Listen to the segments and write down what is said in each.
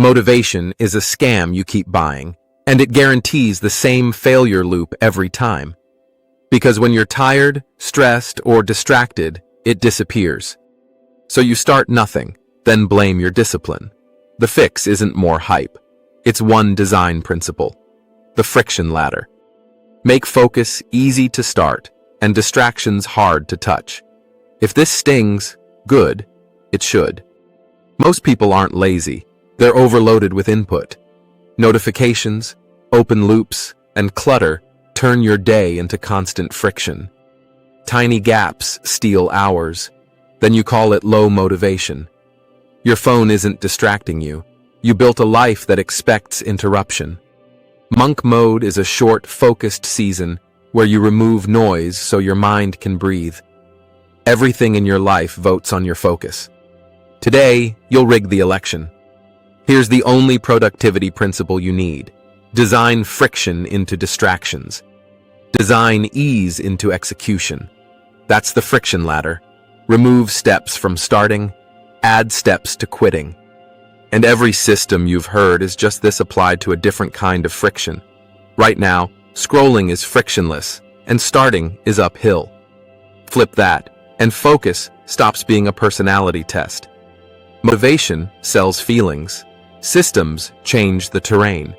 Motivation is a scam you keep buying, and it guarantees the same failure loop every time. Because when you're tired, stressed, or distracted, it disappears. So you start nothing, then blame your discipline. The fix isn't more hype. It's one design principle: the friction ladder. Make focus easy to start and distractions hard to touch. If this stings, good, it should. Most people aren't lazy. They're overloaded with input. Notifications, open loops, and clutter turn your day into constant friction. Tiny gaps steal hours. Then you call it low motivation. Your phone isn't distracting you. You built a life that expects interruption. Monk mode is a short, focused season where you remove noise so your mind can breathe. Everything in your life votes on your focus. Today, you'll rig the election. Here's the only productivity principle you need. Design friction into distractions. Design ease into execution. That's the friction ladder. Remove steps from starting, add steps to quitting. And every system you've heard is just this applied to a different kind of friction. Right now, scrolling is frictionless, and starting is uphill. Flip that, and focus stops being a personality test. Motivation sells feelings. Systems change the terrain.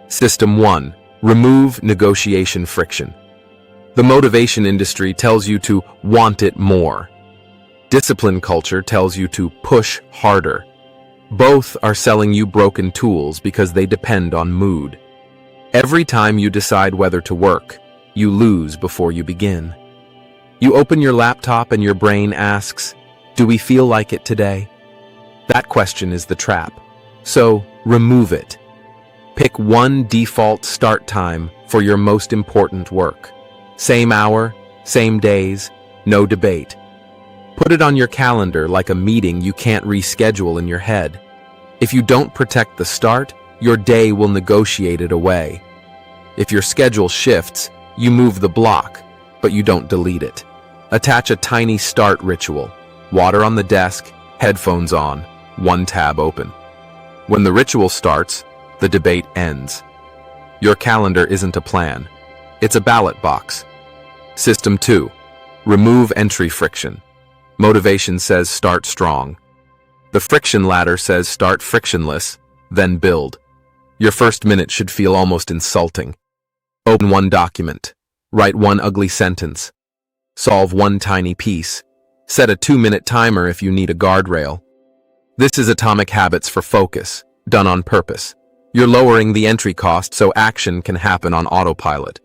System 1. Remove negotiation friction. The motivation industry tells you to want it more. Discipline culture tells you to push harder. Both are selling you broken tools because they depend on mood. Every time you decide whether to work, you lose before you begin. You open your laptop and your brain asks, "Do we feel like it today?" That question is the trap. So, remove it. Pick one default start time for your most important work. Same hour, same days, no debate. Put it on your calendar like a meeting you can't reschedule in your head. If you don't protect the start, your day will negotiate it away. If your schedule shifts, you move the block, but you don't delete it. Attach a tiny start ritual. Water on the desk, headphones on, one tab open. When the ritual starts, the debate ends. Your calendar isn't a plan. It's a ballot box. System 2. Remove entry friction. Motivation says start strong. The friction ladder says start frictionless, then build. Your first minute should feel almost insulting. Open one document. Write one ugly sentence. Solve one tiny piece. Set a 2-minute timer if you need a guardrail. This is Atomic Habits for focus, done on purpose. You're lowering the entry cost so action can happen on autopilot.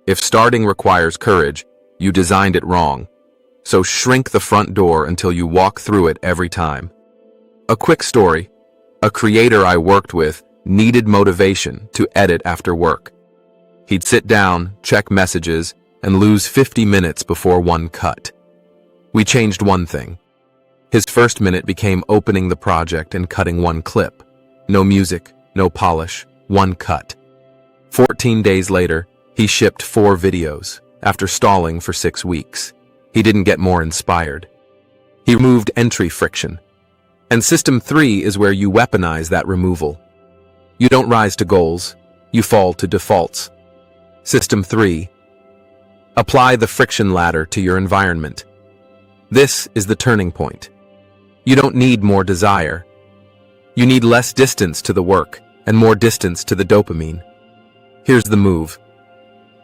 If starting requires courage, you designed it wrong. So shrink the front door until you walk through it every time. A quick story. A creator I worked with needed motivation to edit after work. He'd sit down, check messages, and lose 50 minutes before one cut. We changed one thing. His first minute became opening the project and cutting one clip. No music, no polish, one cut. 14 days later, he shipped 4 videos, after stalling for 6 weeks. He didn't get more inspired. He removed entry friction. And System 3 is where you weaponize that removal. You don't rise to goals, you fall to defaults. System 3. Apply the friction ladder to your environment. This is the turning point. You don't need more desire. You need less distance to the work and more distance to the dopamine. Here's the move.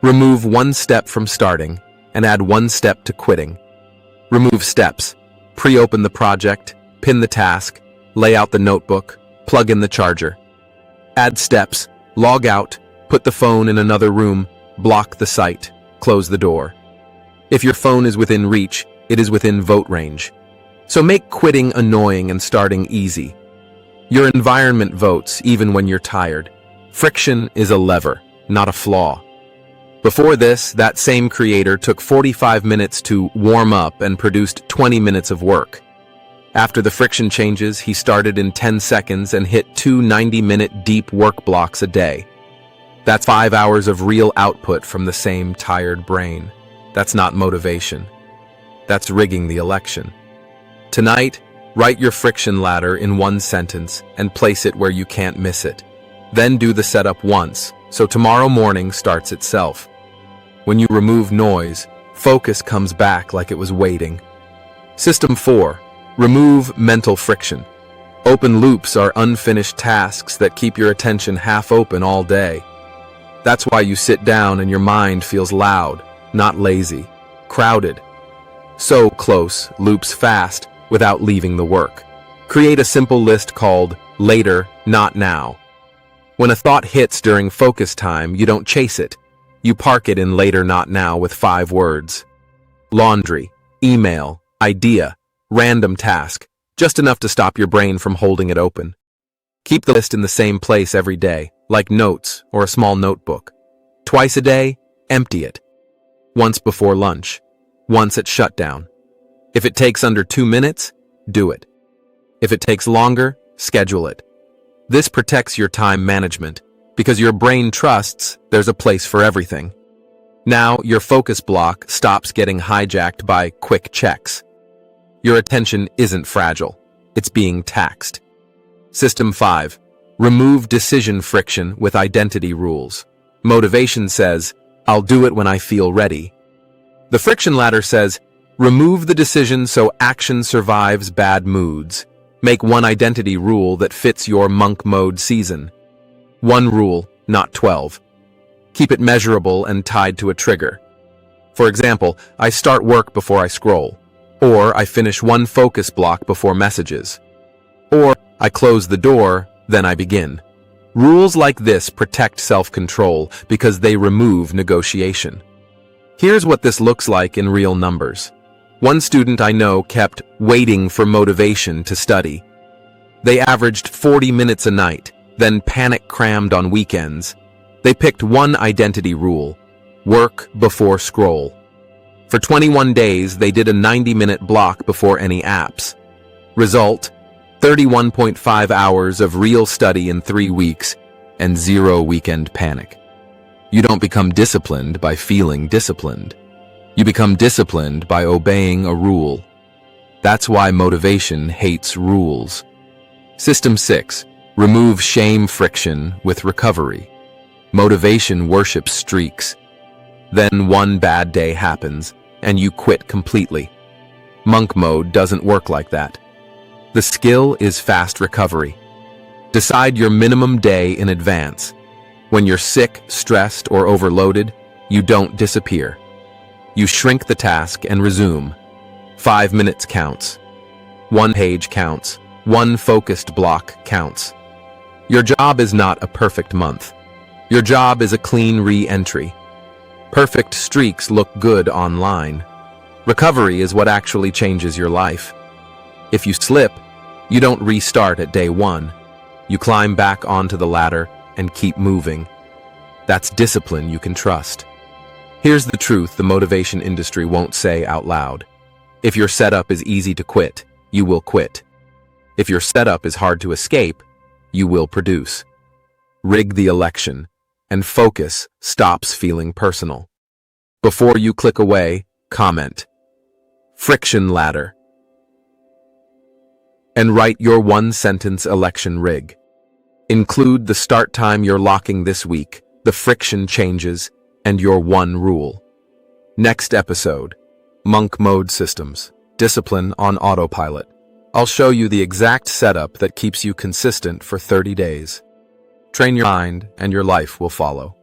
Remove one step from starting and add one step to quitting. Remove steps. Pre-open the project, pin the task, lay out the notebook, plug in the charger. Add steps, log out, put the phone in another room, block the site, close the door. If your phone is within reach, it is within vote range. So make quitting annoying and starting easy. Your environment votes even when you're tired. Friction is a lever, not a flaw. Before this, that same creator took 45 minutes to warm up and produced 20 minutes of work. After the friction changes, he started in 10 seconds and hit 2 90-minute deep work blocks a day. That's 5 hours of real output from the same tired brain. That's not motivation. That's rigging the election. Tonight, Write your friction ladder in one sentence and place it where you can't miss it. Then do the setup once, so tomorrow morning starts itself. When you remove noise, focus comes back like it was waiting. System 4. Remove mental friction. Open loops are unfinished tasks that keep your attention half open all day. That's why you sit down and your mind feels loud, not lazy, crowded. So close, loops fast, without leaving the work. Create a simple list called later, not now. When a thought hits during focus time, you don't chase it. You park it in later, not now with 5 words. Laundry, email, idea, random task, just enough to stop your brain from holding it open. Keep the list in the same place every day, like notes or a small notebook. Twice a day, empty it. Once before lunch, once at shutdown. If it takes under 2 minutes, do it. If it takes longer, schedule it. This protects your time management because your brain trusts there's a place for everything. Now your focus block stops getting hijacked by quick checks. Your attention isn't fragile, it's being taxed. System 5. Remove decision friction with identity rules. Motivation says, I'll do it when I feel ready. The friction ladder says, remove the decision so action survives bad moods. Make one identity rule that fits your monk mode season. One rule, not 12. Keep it measurable and tied to a trigger. For example, I start work before I scroll. Or I finish one focus block before messages. Or I close the door, then I begin. Rules like this protect self-control because they remove negotiation. Here's what this looks like in real numbers. One student I know kept waiting for motivation to study. They averaged 40 minutes a night, then panic crammed on weekends. They picked one identity rule: work before scroll. For 21 days, they did a 90-minute block before any apps. Result: 31.5 hours of real study in 3 weeks and 0 weekend panic. You don't become disciplined by feeling disciplined. You become disciplined by obeying a rule. That's why motivation hates rules. System 6. Remove shame friction with recovery. Motivation worships streaks. Then one bad day happens, and you quit completely. Monk mode doesn't work like that. The skill is fast recovery. Decide your minimum day in advance. When you're sick, stressed, or overloaded, you don't disappear. You shrink the task and resume. 5 minutes counts. 1 page counts. 1 focused block counts. Your job is not a perfect month. Your job is a clean re-entry. Perfect streaks look good online. Recovery is what actually changes your life. If you slip, you don't restart at day 1. You climb back onto the ladder and keep moving. That's discipline you can trust. Here's the truth the motivation industry won't say out loud. If your setup is easy to quit, you will quit. If your setup is hard to escape, you will produce. Rig the election, and focus stops feeling personal. Before you click away, comment friction ladder and write your 1-sentence election rig. Include the start time you're locking this week, the friction changes, and your 1 rule. Next episode, Monk Mode Systems, Discipline on Autopilot. I'll show you the exact setup that keeps you consistent for 30 days. Train your mind and your life will follow.